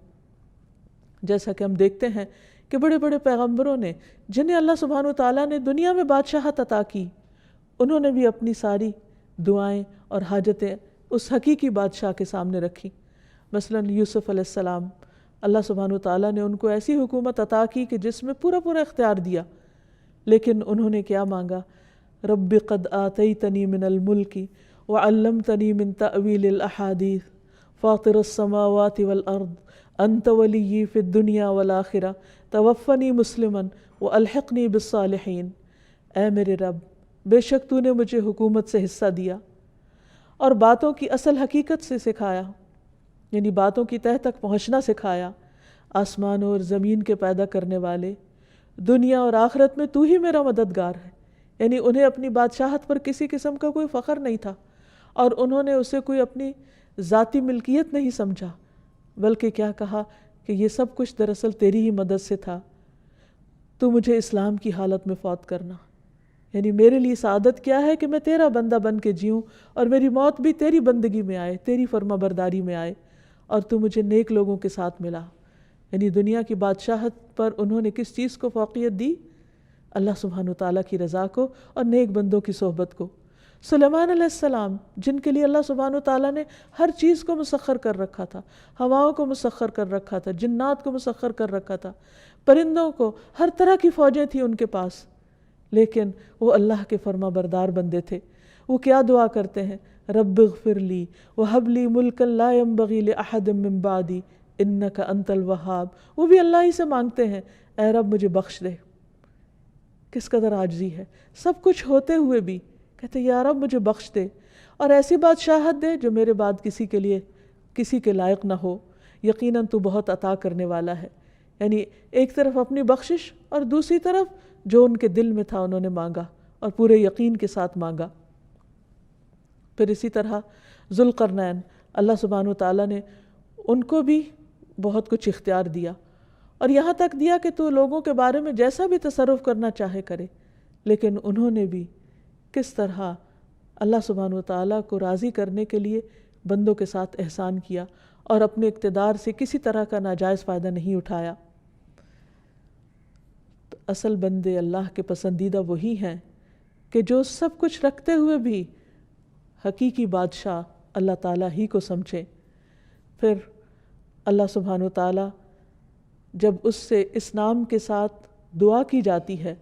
جیسا کہ ہم دیکھتے ہیں کہ بڑے بڑے پیغمبروں نے جنہیں اللہ سبحانہ وتعالیٰ نے دنیا میں بادشاہت عطا کی، انہوں نے بھی اپنی ساری دعائیں اور حاجتیں اس حقیقی بادشاہ کے سامنے رکھی. مثلا یوسف علیہ السلام، اللہ سبحانہ وتعالیٰ نے ان کو ایسی حکومت عطا کی کہ جس میں پورا اختیار دیا، لیکن انہوں نے کیا مانگا؟ رب قد آتیتنی من الملک وعلمتنی من تأویل الاحادیث فاطر السماوات والارض انت ولی فی الدنیا والآخرہ توفنی مسلما والحقنی بالصالحین. اے میرے رب، بے شک تو نے مجھے حکومت سے حصہ دیا اور باتوں کی اصل حقیقت سے سکھایا، یعنی باتوں کی تہ تک پہنچنا سکھایا. آسمان اور زمین کے پیدا کرنے والے، دنیا اور آخرت میں تو ہی میرا مددگار ہے. یعنی انہیں اپنی بادشاہت پر کسی قسم کا کوئی فخر نہیں تھا، اور انہوں نے اسے کوئی اپنی ذاتی ملکیت نہیں سمجھا، بلکہ کیا کہا کہ یہ سب کچھ دراصل تیری ہی مدد سے تھا. تو مجھے اسلام کی حالت میں فوت کرنا، یعنی میرے لیے سعادت کیا ہے کہ میں تیرا بندہ بن کے جیوں اور میری موت بھی تیری بندگی میں آئے، تیری فرما برداری میں آئے، اور تو مجھے نیک لوگوں کے ساتھ ملا. یعنی دنیا کی بادشاہت پر انہوں نے کس چیز کو فوقیت دی؟ اللہ سبحانہ وتعالیٰ کی رضا کو اور نیک بندوں کی صحبت کو. سلیمان علیہ السلام، جن کے لیے اللہ سبحانہ وتعالیٰ نے ہر چیز کو مسخر کر رکھا تھا، ہواؤں کو مسخر کر رکھا تھا، جنات کو مسخر کر رکھا تھا، پرندوں کو، ہر طرح کی فوجیں تھیں ان کے پاس، لیکن وہ اللہ کے فرما بردار بندے تھے. وہ کیا دعا کرتے ہیں؟ رب اغفر لی وہب لی ملکا لا ينبغی لأحد من بعدی انک انت الوہاب. وہ بھی اللہ ہی سے مانگتے ہیں، اے رب مجھے بخش دے. کس قدر عاجزی ہے، سب کچھ ہوتے ہوئے بھی کہتے یا رب مجھے بخش دے، اور ایسی بادشاہت دے جو میرے بعد کسی کے لائق نہ ہو. یقیناً تو بہت عطا کرنے والا ہے. یعنی ایک طرف اپنی بخشش اور دوسری طرف جو ان کے دل میں تھا انہوں نے مانگا اور پورے یقین کے ساتھ مانگا. پھر اسی طرح ذوالقرنین، اللہ سبحانہ وتعالیٰ نے ان کو بھی بہت کچھ اختیار دیا، اور یہاں تک دیا کہ تو لوگوں کے بارے میں جیسا بھی تصرف کرنا چاہے کرے. لیکن انہوں نے بھی کس طرح اللہ سبحانہ وتعالیٰ کو راضی کرنے کے لیے بندوں کے ساتھ احسان کیا اور اپنے اقتدار سے کسی طرح کا ناجائز فائدہ نہیں اٹھایا. تو اصل بندے اللہ کے پسندیدہ وہی ہیں کہ جو سب کچھ رکھتے ہوئے بھی حقیقی بادشاہ اللہ تعالیٰ ہی کو سمجھیں. پھر اللہ سبحانہ وتعالیٰ جب اس سے اس نام کے ساتھ دعا کی جاتی ہے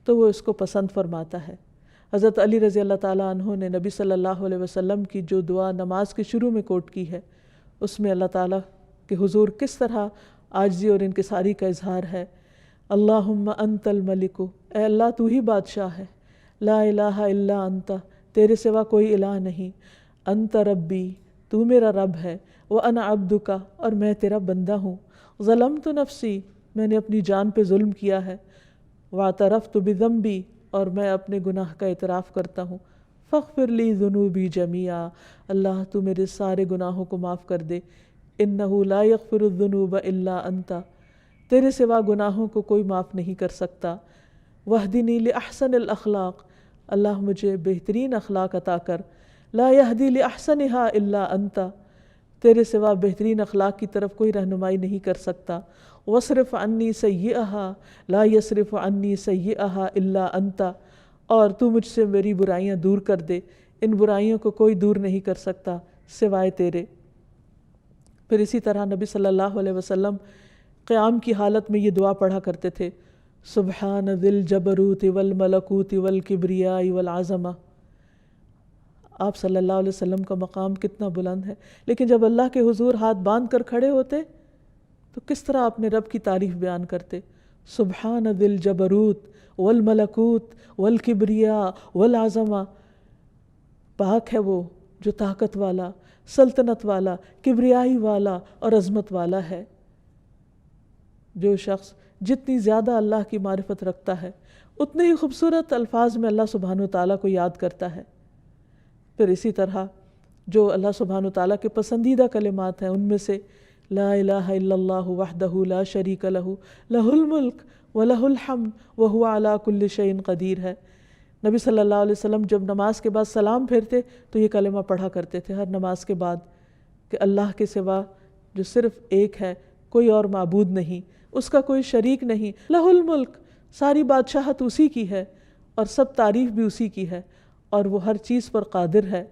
تو وہ اس کو پسند فرماتا ہے. حضرت علی رضی اللہ تعالیٰ عنہ نے نبی صلی اللہ علیہ وسلم کی جو دعا نماز کے شروع میں کوٹ کی ہے، اس میں اللہ تعالیٰ کے حضور کس طرح عاجزی اور انکساری کا اظہار ہے. اللہم انت الملک، اے اللہ تو ہی بادشاہ ہے. لا الہ الا انت، تیرے سوا کوئی الہ نہیں. انت ربی، تو میرا رب ہے. وانا عبدک، اور میں تیرا بندہ ہوں. ظلمت نفسی، میں نے اپنی جان پہ ظلم کیا ہے. واعترفت بذنبی، اور میں اپنے گناہ کا اعتراف کرتا ہوں. فاغفر لی ذنوبی جمیعا، اللہ تو میرے سارے گناہوں کو معاف کر دے. انہ لا یغفر الذنوب الا انت، تیرے سوا گناہوں کو کوئی معاف نہیں کر سکتا. واہدنی لاحسن الاخلاق، اللہ مجھے بہترین اخلاق عطا کر. لا یہدی لاحسنھا الا انت، تیرے سوا بہترین اخلاق کی طرف کوئی رہنمائی نہیں کر سکتا. وصرف عنی سیئہا لا یصرف عنی سیئہا الا انت، اور تو مجھ سے میری برائیاں دور کر دے، ان برائیوں کو کوئی دور نہیں کر سکتا سوائے تیرے. پھر اسی طرح نبی صلی اللہ علیہ وسلم قیام کی حالت میں یہ دعا پڑھا کرتے تھے، سبحان ذی الجبروت والملکوت والکبریاء والعظمہ. آپ صلی اللہ علیہ وسلم کا مقام کتنا بلند ہے، لیکن جب اللہ کے حضور ہاتھ باندھ کر کھڑے ہوتے تو کس طرح اپنے رب کی تعریف بیان کرتے. سبحان ذی الجبروت والملکوت والکبریاء والعظمہ، پاک ہے وہ جو طاقت والا، سلطنت والا، کبریائی والا اور عظمت والا ہے. جو شخص جتنی زیادہ اللہ کی معرفت رکھتا ہے اتنے ہی خوبصورت الفاظ میں اللہ سبحانہ وتعالیٰ کو یاد کرتا ہے. پھر اسی طرح جو اللہ سبحانہ وتعالیٰ کے پسندیدہ کلمات ہیں ان میں سے لا الہ الا اللہ وحدہ لا شریک لہ لہ الملک ولہ الحمد وہو علی کل شیء قدیر ہے. نبی صلی اللہ علیہ وسلم جب نماز کے بعد سلام پھیرتے تو یہ کلمہ پڑھا کرتے تھے ہر نماز کے بعد کہ اللہ کے سوا جو صرف ایک ہے، کوئی اور معبود نہیں، اس کا کوئی شریک نہیں، لہ الملک، ساری بادشاہت اسی کی ہے اور سب تعریف بھی اسی کی ہے اور وہ ہر چیز پر قادر ہے.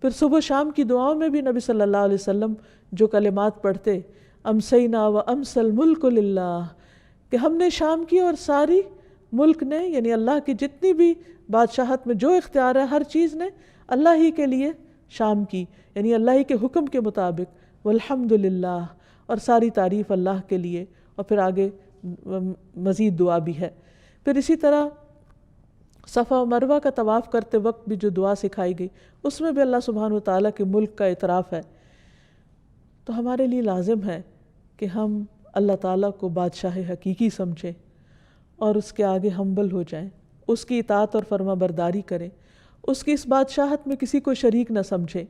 پھر صبح شام کی دعاؤں میں بھی نبی صلی اللہ علیہ وسلم جو کلمات پڑھتے، امسینا و امسى الملک للہ، کہ ہم نے شام کی اور ساری ملک نے، یعنی اللہ کی جتنی بھی بادشاہت میں جو اختیار ہے ہر چیز نے اللہ ہی کے لیے شام کی، یعنی اللہ ہی کے حکم کے مطابق، والحمد للہ، اور ساری تعریف اللہ کے لیے. اور پھر آگے مزید دعا بھی ہے. پھر اسی طرح صفا و مروہ کا طواف کرتے وقت بھی جو دعا سکھائی گئی اس میں بھی اللہ سبحانہ وتعالیٰ کے ملک کا اعتراف ہے. تو ہمارے لیے لازم ہے کہ ہم اللہ تعالیٰ کو بادشاہ حقیقی سمجھیں اور اس کے آگے ہمبل ہو جائیں، اس کی اطاعت اور فرما برداری کریں، اس کی اس بادشاہت میں کسی کو شریک نہ سمجھیں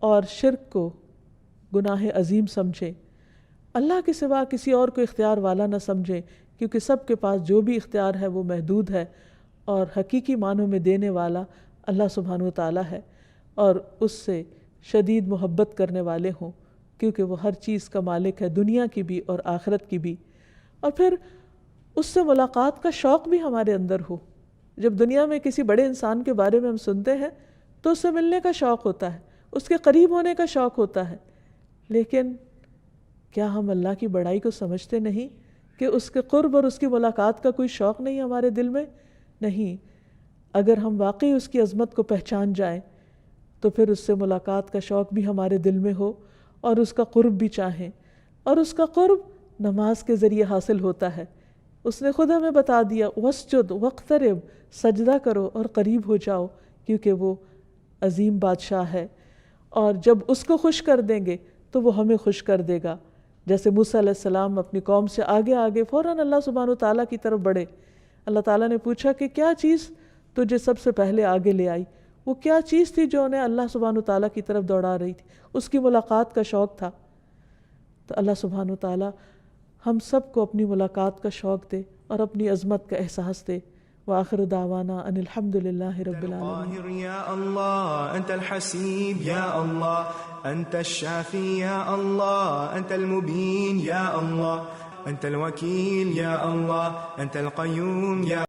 اور شرک کو گناہ عظیم سمجھیں. اللہ کے سوا کسی اور کو اختیار والا نہ سمجھیں، کیونکہ سب کے پاس جو بھی اختیار ہے وہ محدود ہے اور حقیقی معنوں میں دینے والا اللہ سبحانہ وتعالیٰ ہے، اور اس سے شدید محبت کرنے والے ہوں کیونکہ وہ ہر چیز کا مالک ہے، دنیا کی بھی اور آخرت کی بھی. اور پھر اس سے ملاقات کا شوق بھی ہمارے اندر ہو. جب دنیا میں کسی بڑے انسان کے بارے میں ہم سنتے ہیں تو اس سے ملنے کا شوق ہوتا ہے، اس کے قریب ہونے کا شوق ہوتا ہے، لیکن کیا ہم اللہ کی بڑائی کو سمجھتے نہیں کہ اس کے قرب اور اس کی ملاقات کا کوئی شوق نہیں ہمارے دل میں؟ نہیں. اگر ہم واقعی اس کی عظمت کو پہچان جائیں تو پھر اس سے ملاقات کا شوق بھی ہمارے دل میں ہو اور اس کا قرب بھی چاہیں. اور اس کا قرب نماز کے ذریعے حاصل ہوتا ہے. اس نے خود ہمیں بتا دیا واسجد واقترب، سجدہ کرو اور قریب ہو جاؤ، کیونکہ وہ عظیم بادشاہ ہے اور جب اس کو خوش کر دیں گے تو وہ ہمیں خوش کر دے گا. جیسے موسیٰ علیہ السلام اپنی قوم سے آگے آگے فوراً اللہ سبحانہ وتعالیٰ کی طرف بڑھے. اللہ تعالیٰ نے پوچھا کہ کیا چیز تجھے سب سے پہلے آگے لے آئی؟ وہ کیا چیز تھی جو انہیں اللہ سبحانہ وتعالیٰ کی طرف دوڑا رہی تھی؟ اس کی ملاقات کا شوق تھا. تو اللہ سبحانہ وتعالیٰ ہم سب کو اپنی ملاقات کا شوق دے اور اپنی عظمت کا احساس دے. وآخر دعوانا ان الحمد للہ رب العالمین. یا اللہ انت الحسیب، یا اللہ انت الشافی، یا اللہ انت المبین، یا اللہ انت الوکیل، یا اللہ انت القیوم، یا